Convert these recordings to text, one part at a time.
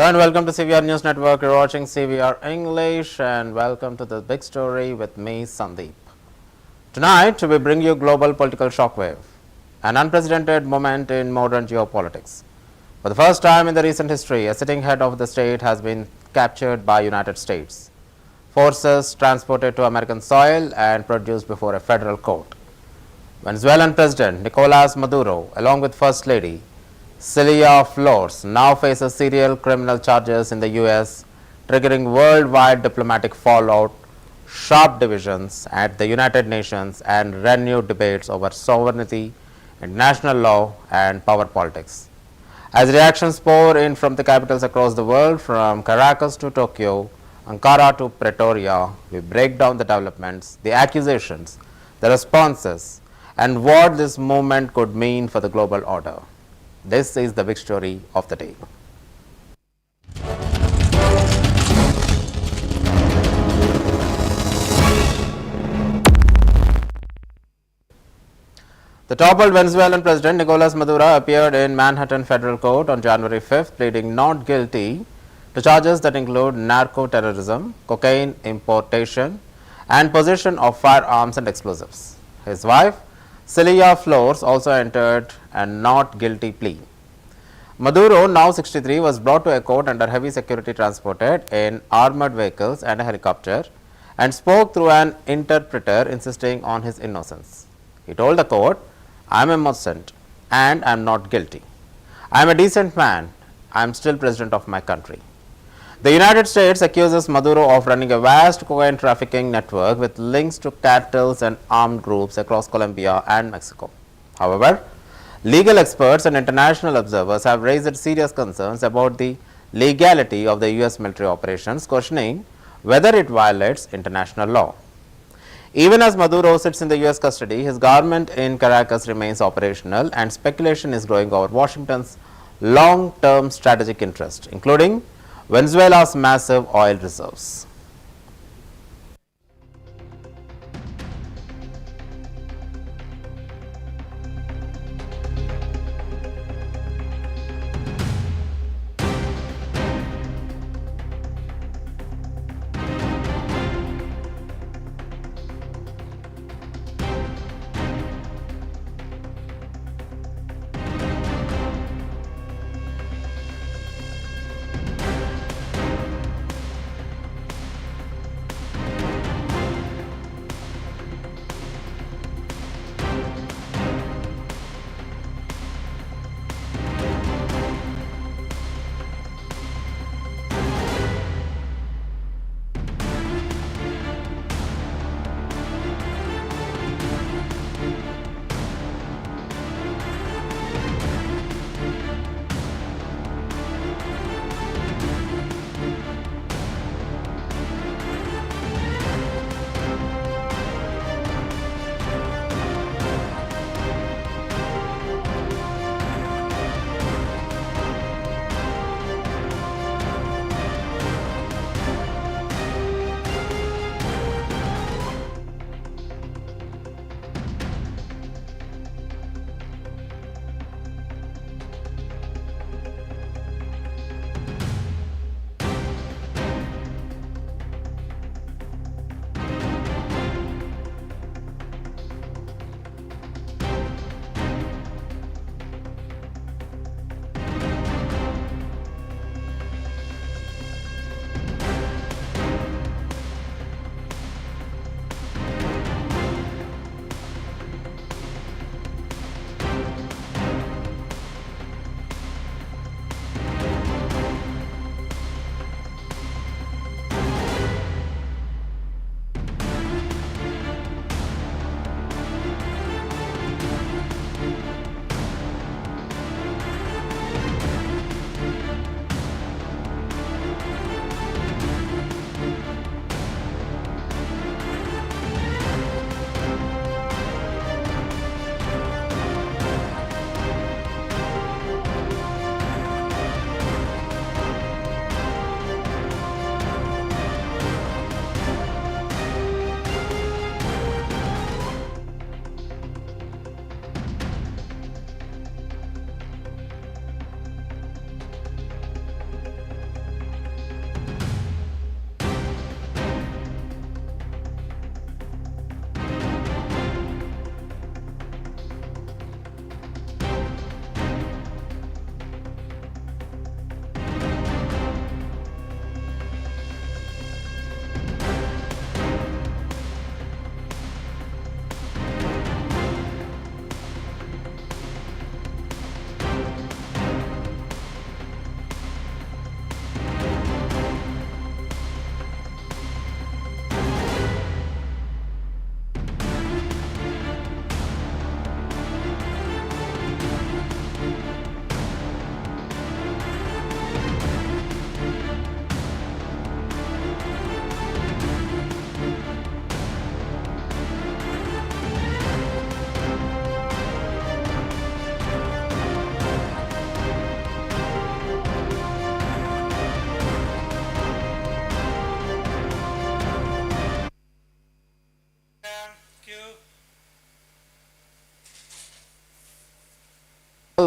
Hello and welcome to CVR News Network. You're watching CVR English and welcome to the big story with me, Sandeep. Tonight, we bring you global political shockwave, an unprecedented moment in modern geopolitics. For the first time in the recent history, a sitting head of the state has been captured by United States. Forces transported to American soil and produced before a federal court. Venezuelan President Nicolas Maduro, along with First Lady Celia Flores, now faces serial criminal charges in the U.S., triggering worldwide diplomatic fallout, sharp divisions at the United Nations, and renewed debates over sovereignty, international law, and power politics. As reactions pour in from the capitals across the world, from Caracas to Tokyo, Ankara to Pretoria, we break down the developments, the accusations, the responses, and what this movement could mean for the global order. This is the big story of the day. The toppled Venezuelan President Nicolas Maduro appeared in Manhattan Federal Court on January 5th, pleading not guilty to charges that include narco-terrorism, cocaine importation, and possession of firearms and explosives. His wife, Celia Flores, also entered a not guilty plea. Maduro, now 63, was brought to a court under heavy security, transported in armored vehicles and a helicopter, and spoke through an interpreter, insisting on his innocence. He told the court, "I am innocent and I am not guilty. I am a decent man. I am still president of my country." The United States accuses Maduro of running a vast cocaine trafficking network with links to cartels and armed groups across Colombia and Mexico. However, legal experts and international observers have raised serious concerns about the legality of the U.S. military operations, questioning whether it violates international law. Even as Maduro sits in the U.S. custody, his government in Caracas remains operational, and speculation is growing over Washington's long-term strategic interest, including Venezuela's massive oil reserves.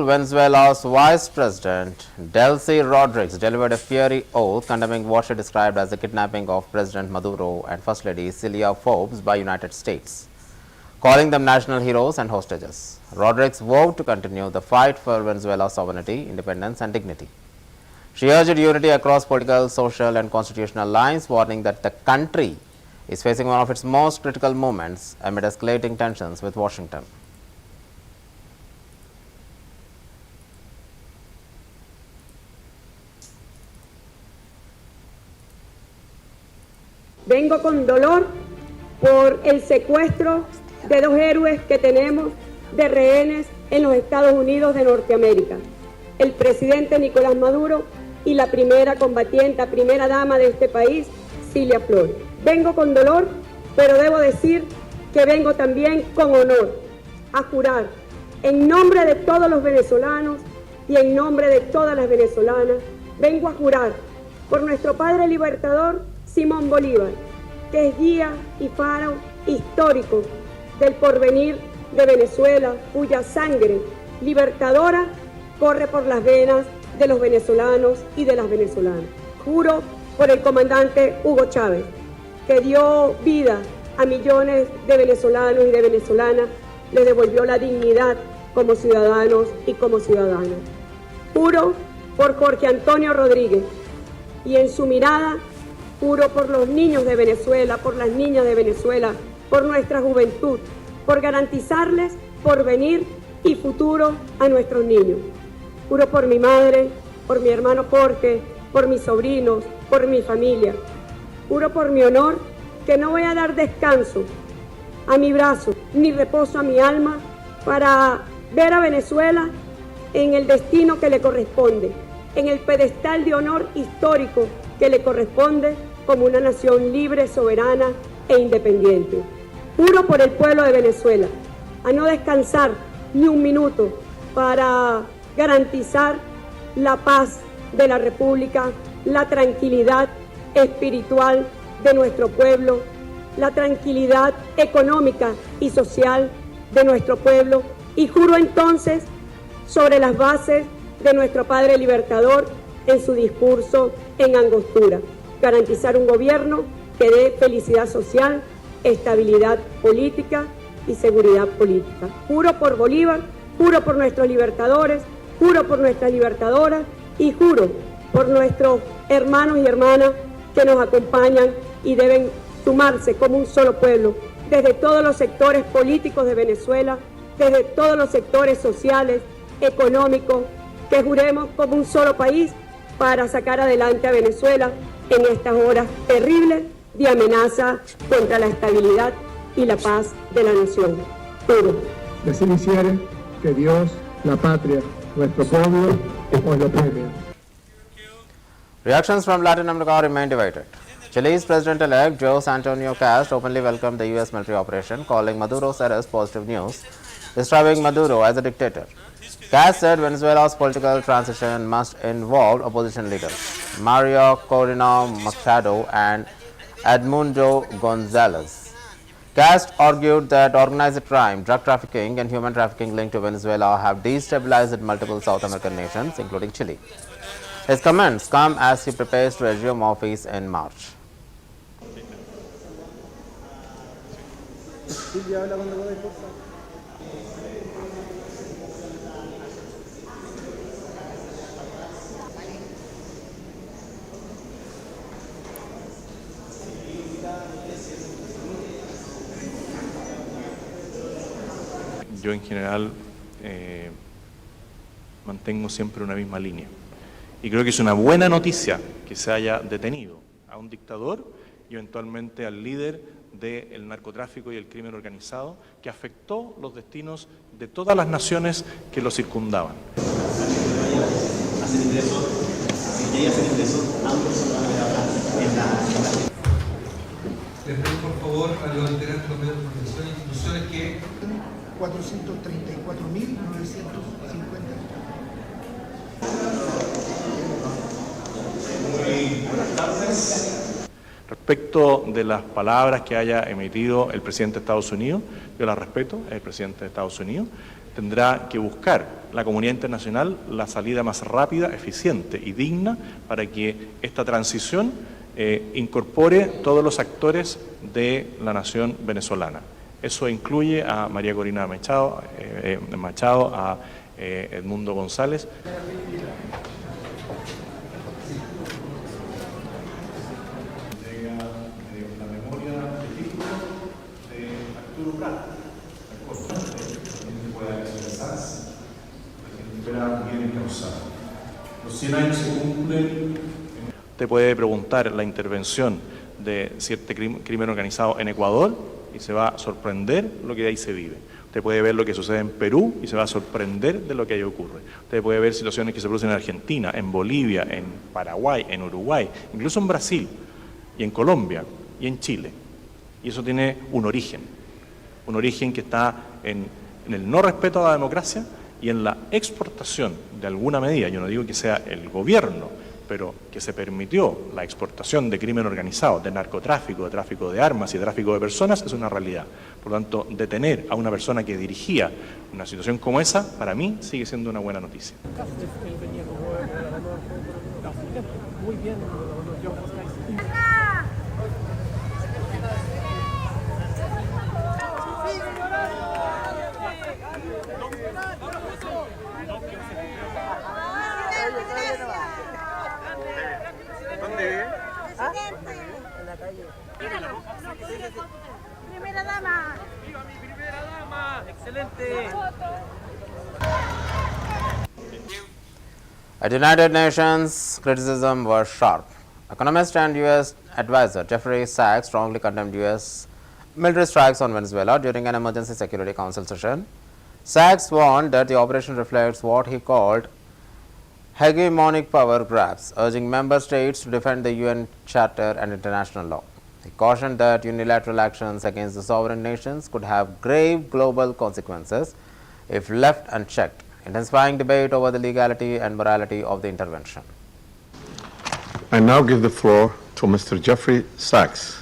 Venezuela's Vice President Delcy Rodriguez delivered a fiery oath condemning what she described as the kidnapping of President Maduro and First Lady Celia Forbes by United States, calling them national heroes and hostages. Rodriguez vowed to continue the fight for Venezuela's sovereignty, independence and dignity. She urged unity across political, social and constitutional lines, warning that the country is facing one of its most critical moments amid escalating tensions with Washington. Vengo con dolor por el secuestro de dos héroes que tenemos de rehenes en los Estados Unidos de Norteamérica, el presidente Nicolás Maduro y la primera combatiente, primera dama de este país, Cilia Flores. Vengo con dolor, pero debo decir que vengo también con honor a jurar en nombre de todos los venezolanos y en nombre de todas las venezolanas, vengo a jurar por nuestro padre libertador Simón Bolívar, que es guía y faro histórico del porvenir de Venezuela, cuya sangre libertadora corre por las venas de los venezolanos y de las venezolanas. Juro por el comandante Hugo Chávez, que dio vida a millones de venezolanos y de venezolanas, le devolvió la dignidad como ciudadanos y como ciudadanas. Juro por Jorge Antonio Rodríguez y en su mirada juro por los niños de Venezuela, por las niñas de Venezuela, por nuestra juventud, por garantizarles porvenir y futuro a nuestros niños. Juro por mi madre, por mi hermano Jorge, por mis sobrinos, por mi familia. Juro por mi honor que no voy a dar descanso a mi brazo, ni reposo a mi alma para ver a Venezuela en el destino que le corresponde, en el pedestal de honor histórico que le corresponde como una nación libre, soberana e independiente. Juro por el pueblo de Venezuela a no descansar ni un minuto para garantizar la paz de la República, la tranquilidad espiritual de nuestro pueblo, la tranquilidad económica y social de nuestro pueblo, y juro entonces sobre las bases de nuestro Padre Libertador en su discurso en Angostura, garantizar un gobierno que dé felicidad social, estabilidad política y seguridad política. Juro por Bolívar, juro por nuestros libertadores, juro por nuestras libertadoras y juro por nuestros hermanos y hermanas que nos acompañan y deben sumarse como un solo pueblo, desde todos los sectores políticos de Venezuela, desde todos los sectores sociales, económicos, que juremos como un solo país para sacar adelante a Venezuela en estas horas terribles de amenaza contra la estabilidad y la paz de la nación. Juro. De así hiciere, que Dios, la patria, nuestro pueblo, os lo premie. Reactions from Latin America remain divided. Chile's President-elect Jose Antonio Cast openly welcomed the U.S. military operation, calling Maduro's arrest positive news, describing Maduro as a dictator. Cast said Venezuela's political transition must involve opposition leaders Maria Corina Machado and Edmundo Gonzalez. Cast argued that organized crime, drug trafficking and human trafficking linked to Venezuela have destabilized multiple South American nations, including Chile. His comments come as he prepares to resume office in March. Yo en general mantengo siempre una misma línea. Y creo que es una buena noticia que se haya detenido a un dictador y eventualmente al líder del narcotráfico y el crimen organizado que afectó los destinos de todas las naciones que lo circundaban. Les pido por favor a los integrantes de los medios de comunicación e instituciones que 434.950. Muy buenas tardes. Respecto de las palabras que haya emitido el presidente de Estados Unidos, yo las respeto, es el presidente de Estados Unidos, tendrá que buscar la comunidad internacional la salida más rápida, eficiente y digna para que esta transición incorpore todos los actores de la nación venezolana. Eso incluye a María Corina Machado, a Edmundo González. Los 100 años se cumplen. Usted puede preguntar la intervención de cierto crimen organizado en Ecuador y se va a sorprender lo que ahí se vive. Usted puede ver lo que sucede en Perú y se va a sorprender de lo que ahí ocurre. Usted puede ver situaciones que se producen en Argentina, en Bolivia, en Paraguay, en Uruguay, incluso en Brasil, y en Colombia, y en Chile. Y eso tiene un origen que está en el no respeto a la democracia y en la exportación de alguna medida, yo no digo que sea el gobierno, pero que se permitió la exportación de crimen organizado, de narcotráfico, de tráfico de armas y de tráfico de personas, es una realidad. Por lo tanto, detener a una persona que dirigía una situación como esa, para mí, sigue siendo una buena noticia. Primera dama. ¡Viva mi primera dama! ¡Excelente! At United Nations, criticism was sharp. Economist and U.S. advisor Jeffrey Sachs strongly condemned U.S. military strikes on Venezuela during an emergency Security Council session. Sachs warned that the operation reflects what he called hegemonic power grabs, urging member states to defend the UN Charter and international law. He cautioned that unilateral actions against the sovereign nations could have grave global consequences if left unchecked, intensifying debate over the legality and morality of the intervention. I now give the floor to Mr. Jeffrey Sachs.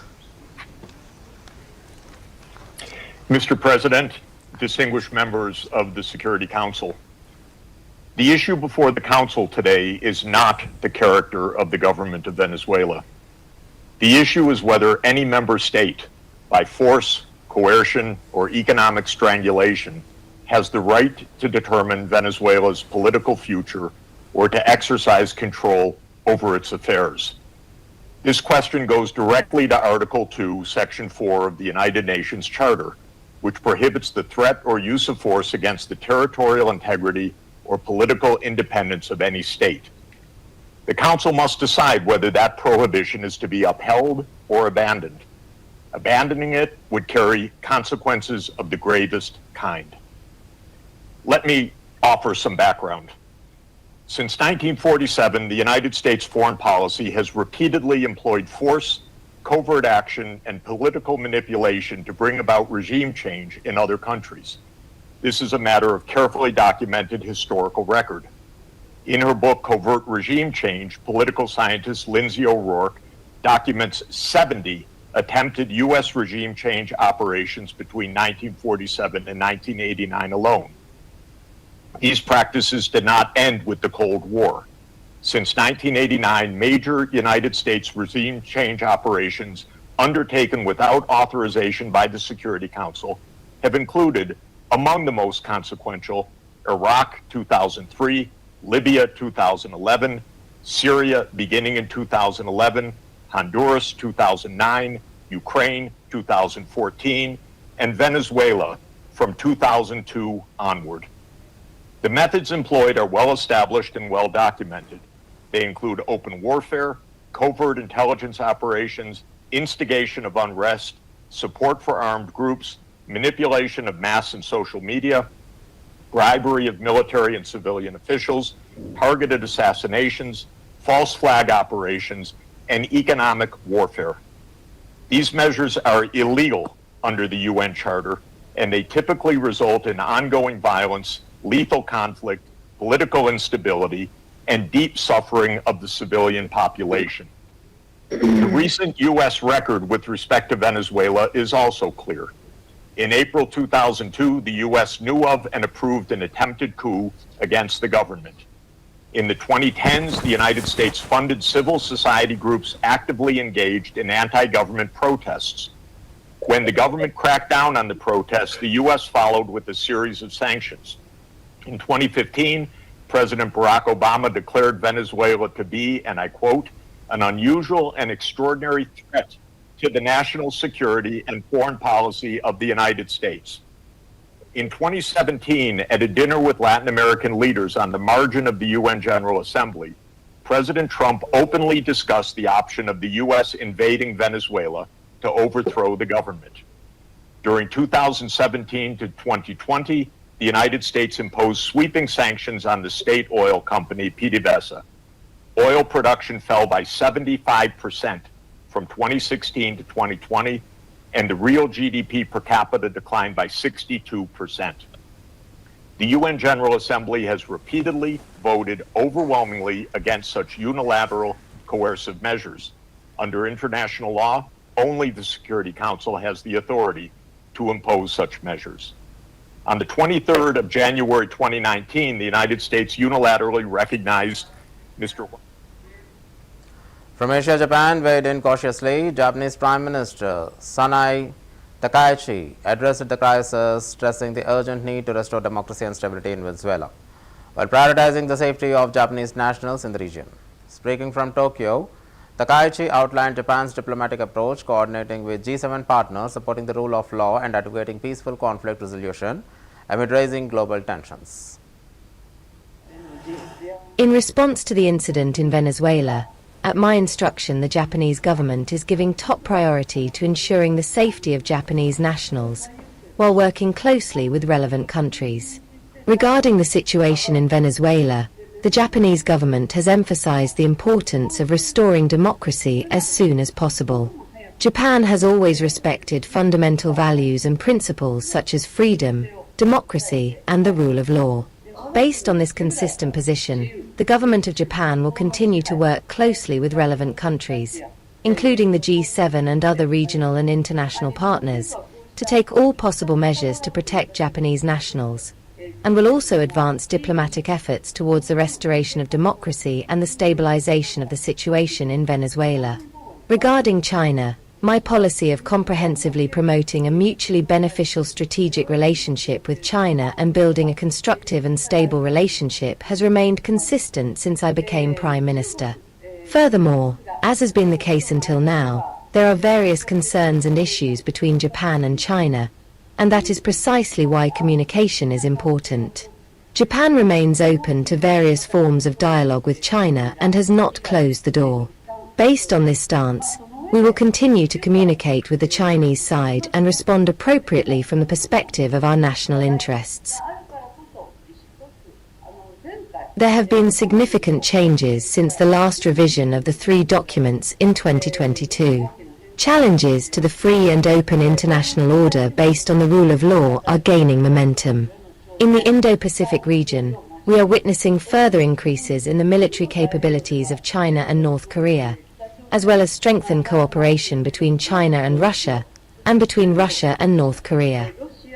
Mr. President, distinguished members of the Security Council, the issue before the Council today is not the character of the government of Venezuela. The issue is whether any member state, by force, coercion, or economic strangulation, has the right to determine Venezuela's political future or to exercise control over its affairs. This question goes directly to Article 2, Section 4 of the United Nations Charter, which prohibits the threat or use of force against the territorial integrity or political independence of any state. The Council must decide whether that prohibition is to be upheld or abandoned. Abandoning it would carry consequences of the gravest kind. Let me offer some background. Since 1947, the United States foreign policy has repeatedly employed force, covert action, and political manipulation to bring about regime change in other countries. This is a matter of carefully documented historical record. In her book, Covert Regime Change, political scientist Lindsay O'Rourke documents 70 attempted U.S. regime change operations between 1947 and 1989 alone. These practices did not end with the Cold War. Since 1989, major United States regime change operations undertaken without authorization by the Security Council have included, among the most consequential, Iraq 2003, Libya 2011, Syria beginning in 2011, Honduras 2009, Ukraine 2014, and Venezuela from 2002 onward. The methods employed are well established and well documented. They include open warfare, covert intelligence operations, instigation of unrest, support for armed groups, manipulation of mass and social media, bribery of military and civilian officials, targeted assassinations, false flag operations, and economic warfare. These measures are illegal under the UN Charter, and they typically result in ongoing violence, lethal conflict, political instability, and deep suffering of the civilian population. The recent U.S. record with respect to Venezuela is also clear. In April 2002, the U.S. knew of and approved an attempted coup against the government. In the 2010s, the United States funded civil society groups actively engaged in anti-government protests. When the government cracked down on the protests, the U.S. followed with a series of sanctions. In 2015, President Barack Obama declared Venezuela to be, and I quote, an unusual and extraordinary threat to the national security and foreign policy of the United States. In 2017, at a dinner with Latin American leaders on the margin of the UN General Assembly, President Trump openly discussed the option of the U.S. invading Venezuela to overthrow the government. During 2017 to 2020, the United States imposed sweeping sanctions on the state oil company PDVSA. Oil production fell by 75% from 2016 to 2020, and the real GDP per capita declined by 62%. The UN General Assembly has repeatedly voted overwhelmingly against such unilateral coercive measures. Under international law, only the Security Council has the authority to impose such measures. On the 23rd of January 2019, the United States unilaterally recognized Mr. From Asia, Japan weighed in cautiously. Japanese Prime Minister Sanai Takaichi addressed the crisis, stressing the urgent need to restore democracy and stability in Venezuela, while prioritizing the safety of Japanese nationals in the region. Speaking from Tokyo, Takaichi outlined Japan's diplomatic approach, coordinating with G7 partners, supporting the rule of law and advocating peaceful conflict resolution amid rising global tensions. In response to the incident in Venezuela, at my instruction, the Japanese government is giving top priority to ensuring the safety of Japanese nationals, while working closely with relevant countries. Regarding the situation in Venezuela, the Japanese government has emphasized the importance of restoring democracy as soon as possible. Japan has always respected fundamental values and principles such as freedom, democracy, and the rule of law. Based on this consistent position, the government of Japan will continue to work closely with relevant countries, including the G7 and other regional and international partners, to take all possible measures to protect Japanese nationals, and will also advance diplomatic efforts towards the restoration of democracy and the stabilization of the situation in Venezuela. Regarding China, my policy of comprehensively promoting a mutually beneficial strategic relationship with China and building a constructive and stable relationship has remained consistent since I became Prime Minister. Furthermore, as has been the case until now, there are various concerns and issues between Japan and China, and that is precisely why communication is important. Japan remains open to various forms of dialogue with China and has not closed the door. Based on this stance, we will continue to communicate with the Chinese side and respond appropriately from the perspective of our national interests. There have been significant changes since the last revision of the 3 documents in 2022. Challenges to the free and open international order based on the rule of law are gaining momentum. In the Indo-Pacific region, we are witnessing further increases in the military capabilities of China and North Korea, as well as strengthened cooperation between China and Russia, and between Russia and North Korea.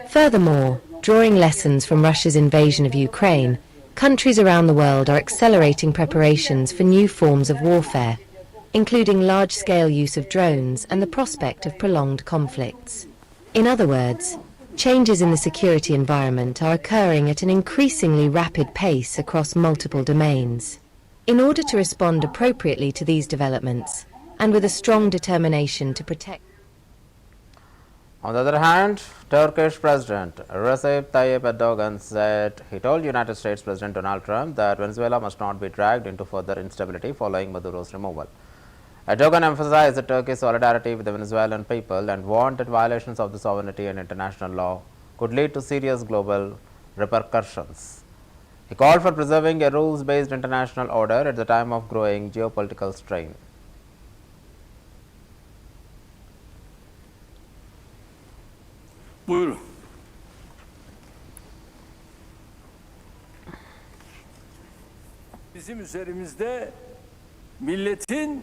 Furthermore, drawing lessons from Russia's invasion of Ukraine, countries around the world are accelerating preparations for new forms of warfare, including large-scale use of drones and the prospect of prolonged conflicts. In other words, changes in the security environment are occurring at an increasingly rapid pace across multiple domains. In order to respond appropriately to these developments, and with a strong determination to protect. On the other hand, Turkish President Recep Tayyip Erdogan said he told United States President Donald Trump that Venezuela must not be dragged into further instability following Maduro's removal. Erdogan emphasized the Turkey's solidarity with the Venezuelan people and warned that violations of the sovereignty and international law could lead to serious global repercussions. He called for preserving a rules-based international order at the time of growing geopolitical strain. Buyurun. Bizim üzerimizde milletin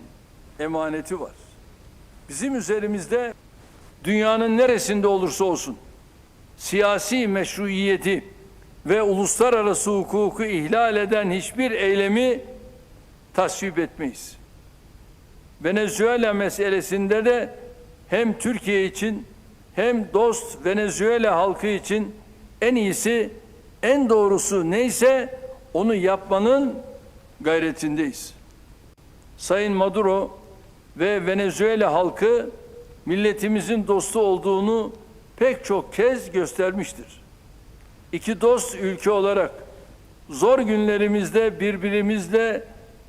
emaneti var. Bizim üzerimizde dünyanın neresinde olursa olsun siyasi meşruiyeti ve uluslararası hukuku ihlal eden hiçbir eylemi tasvip etmeyiz. Venezuela meselesinde de hem Türkiye için hem dost Venezuela halkı için en iyisi, en doğrusu neyse onu yapmanın gayretindeyiz. Sayın Maduro ve Venezuela halkı milletimizin dostu olduğunu pek çok kez göstermiştir. İki dost ülke olarak zor günlerimizde birbirimizle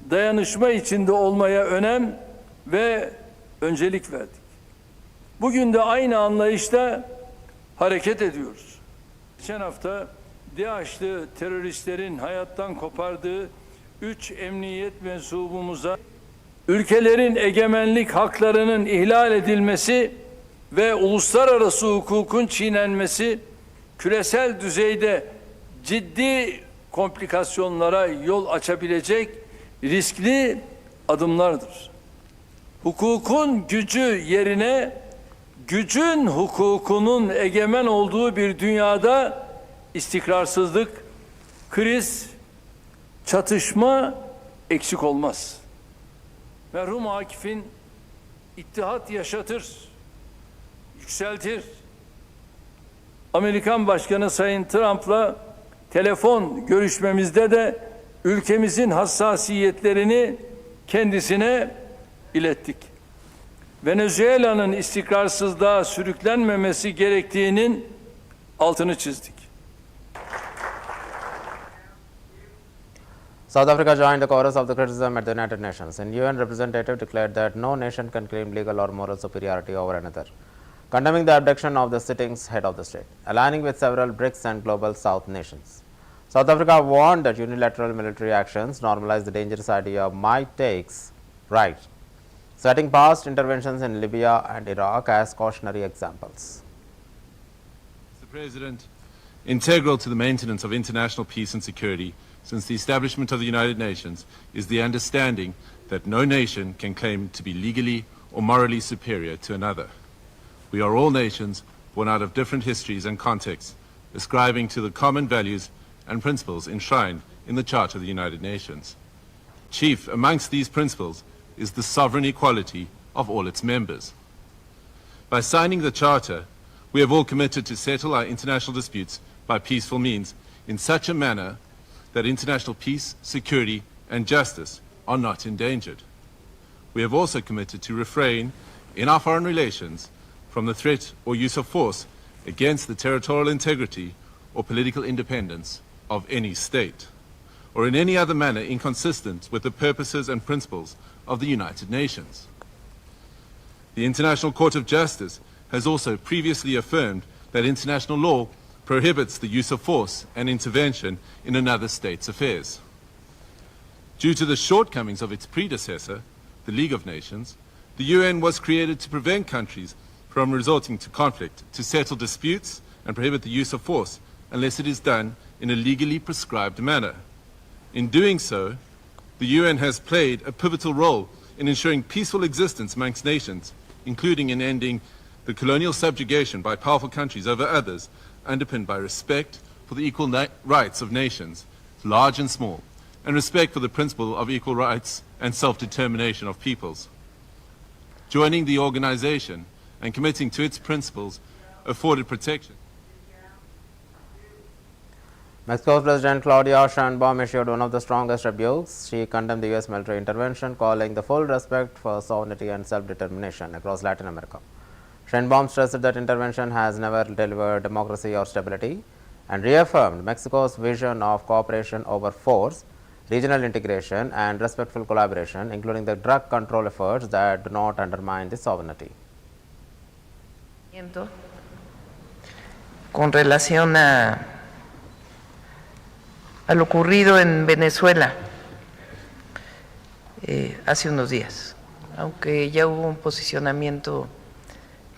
dayanışma içinde olmaya önem ve öncelik verdik. Bugün de aynı anlayışla hareket ediyoruz. Geçen hafta DAEŞ'li teröristlerin hayattan kopardığı 3 emniyet mensubumuza ülkelerin egemenlik haklarının ihlal edilmesi ve uluslararası hukukun çiğnenmesi küresel düzeyde ciddi komplikasyonlara yol açabilecek riskli adımlardır. Hukukun gücü yerine gücün hukukunun egemen olduğu bir dünyada istikrarsızlık, kriz, çatışma eksik olmaz. Merhum Akif'in ittihat yaşatır, yükseltir. Amerikan Başkanı Sayın Trump'la telefon görüşmemizde de ülkemizin hassasiyetlerini kendisine ilettik. Venezuela'nın istikrarsızlığa sürüklenmemesi gerektiğinin altını çizdik. South Africa joined the chorus of the criticism at the United Nations. An UN representative declared that no nation can claim legal or moral superiority over another, condemning the abduction of the sitting head of the state, aligning with several BRICS and Global South nations. South Africa warned that unilateral military actions normalize the dangerous idea of might takes right, citing past interventions in Libya and Iraq as cautionary examples. Mr. President, integral to the maintenance of international peace and security since the establishment of the United Nations is the understanding that no nation can claim to be legally or morally superior to another. We are all nations born out of different histories and contexts, ascribing to the common values and principles enshrined in the Charter of the United Nations. Chief amongst these principles is the sovereign equality of all its members. By signing the Charter, we have all committed to settle our international disputes by peaceful means in such a manner that international peace, security, and justice are not endangered. We have also committed to refrain in our foreign relations from the threat or use of force against the territorial integrity or political independence of any state, or in any other manner inconsistent with the purposes and principles of the United Nations. The International Court of Justice has also previously affirmed that international law prohibits the use of force and intervention in another state's affairs. Due to the shortcomings of its predecessor, the League of Nations, the UN was created to prevent countries from resorting to conflict, to settle disputes and prohibit the use of force unless it is done in a legally prescribed manner. In doing so, the UN has played a pivotal role in ensuring peaceful existence amongst nations, including in ending the colonial subjugation by powerful countries over others, underpinned by respect for the equal rights of nations, large and small, and respect for the principle of equal rights and self-determination of peoples. Joining the organization and committing to its principles afforded protection. Mexico's President Claudia Sheinbaum issued one of the strongest rebukes. She condemned the U.S. military intervention, calling the full respect for sovereignty and self-determination across Latin America. Sheinbaum stressed that intervention has never delivered democracy or stability and reaffirmed Mexico's vision of cooperation over force, regional integration and respectful collaboration, including the drug control efforts that do not undermine the sovereignty. Con relación a lo ocurrido en Venezuela hace unos días, aunque ya hubo un posicionamiento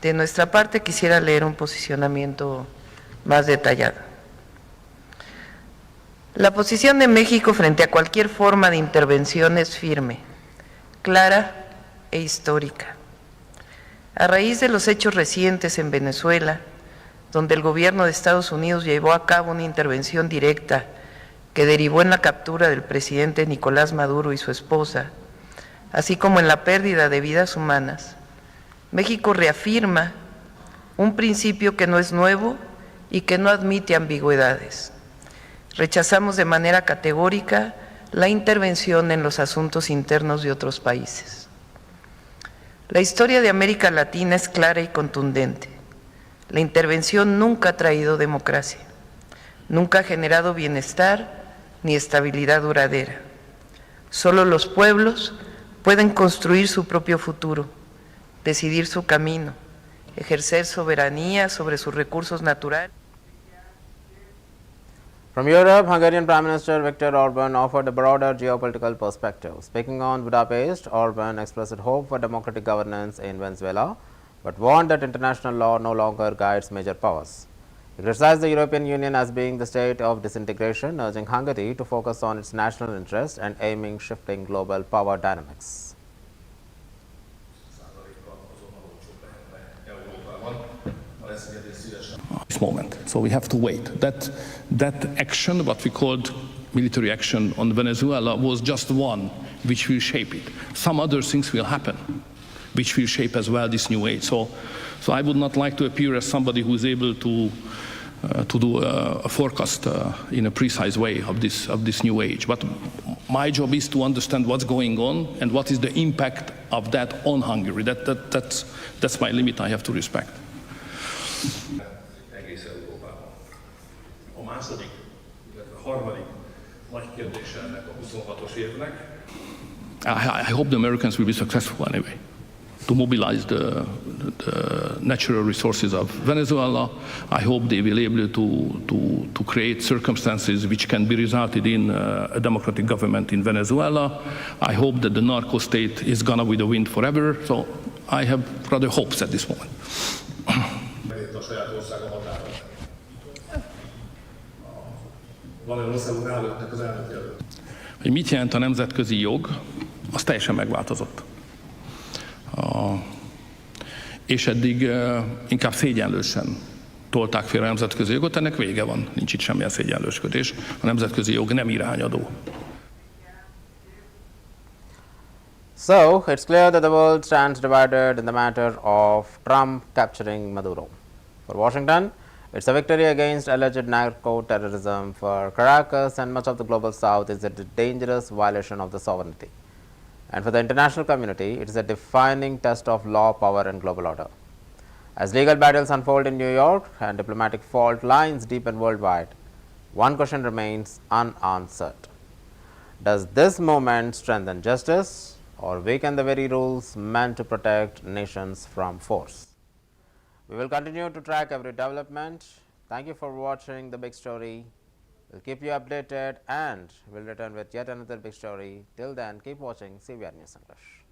de nuestra parte, quisiera leer un posicionamiento más detallado. La posición de México frente a cualquier forma de intervención es firme, clara e histórica. A raíz de los hechos recientes en Venezuela, donde el gobierno de Estados Unidos llevó a cabo una intervención directa que derivó en la captura del presidente Nicolás Maduro y su esposa, así como en la pérdida de vidas humanas, México reafirma un principio que no es nuevo y que no admite ambigüedades. Rechazamos de manera categórica la intervención en los asuntos internos de otros países. La historia de América Latina es clara y contundente. La intervención nunca ha traído democracia, nunca ha generado bienestar ni estabilidad duradera. Solo los pueblos pueden construir su propio futuro, decidir su camino, ejercer soberanía sobre sus recursos naturales. From Europe, Hungarian Prime Minister Viktor Orban offered a broader geopolitical perspective. Speaking on Budapest, Orban expressed hope for democratic governance in Venezuela, but warned that international law no longer guides major powers. He criticized the European Union as being the state of disintegration, urging Hungary to focus on its national interest and aiming shifting global power dynamics. This moment, so we have to wait. That action, what we called military action on Venezuela, was just one which will shape it. Some other things will happen, which will shape as well this new age. So I would not like to appear as somebody who is able to do a forecast in a precise way of this new age. But my job is to understand what's going on and what is the impact of that on Hungary. That's my limit. I have to respect. Egész Európában. A második, illetve a harmadik nagy kérdése ennek a 26-os évnek. I hope the Americans will be successful anyway to mobilize the natural resources of Venezuela. I hope they will be able to create circumstances which can be resulted in a democratic government in Venezuela. I hope that the narco state is gone with the wind forever. So I have rather hopes at this moment. A saját országa határon. Van-e országok rállöttek az elnök előtt? Hogy mit jelent a nemzetközi jog, az teljesen megváltozott. És eddig inkább szégyenlősen tolták félre a nemzetközi jogot, ennek vége van, nincs itt semmilyen szégyenlősködés. A nemzetközi jog nem irányadó. So, it's clear that the world stands divided in the matter of Trump capturing Maduro. For Washington, it's a victory against alleged narco-terrorism. For Caracas and much of the global south, it's a dangerous violation of the sovereignty. And for the international community, it is a defining test of law, power and global order. As legal battles unfold in New York and diplomatic fault lines deepen worldwide, one question remains unanswered. Does this moment strengthen justice or weaken the very rules meant to protect nations from force? We will continue to track every development. Thank you for watching The Big Story. We'll keep you updated and we'll return with yet another big story. Till then, keep watching CVR News English.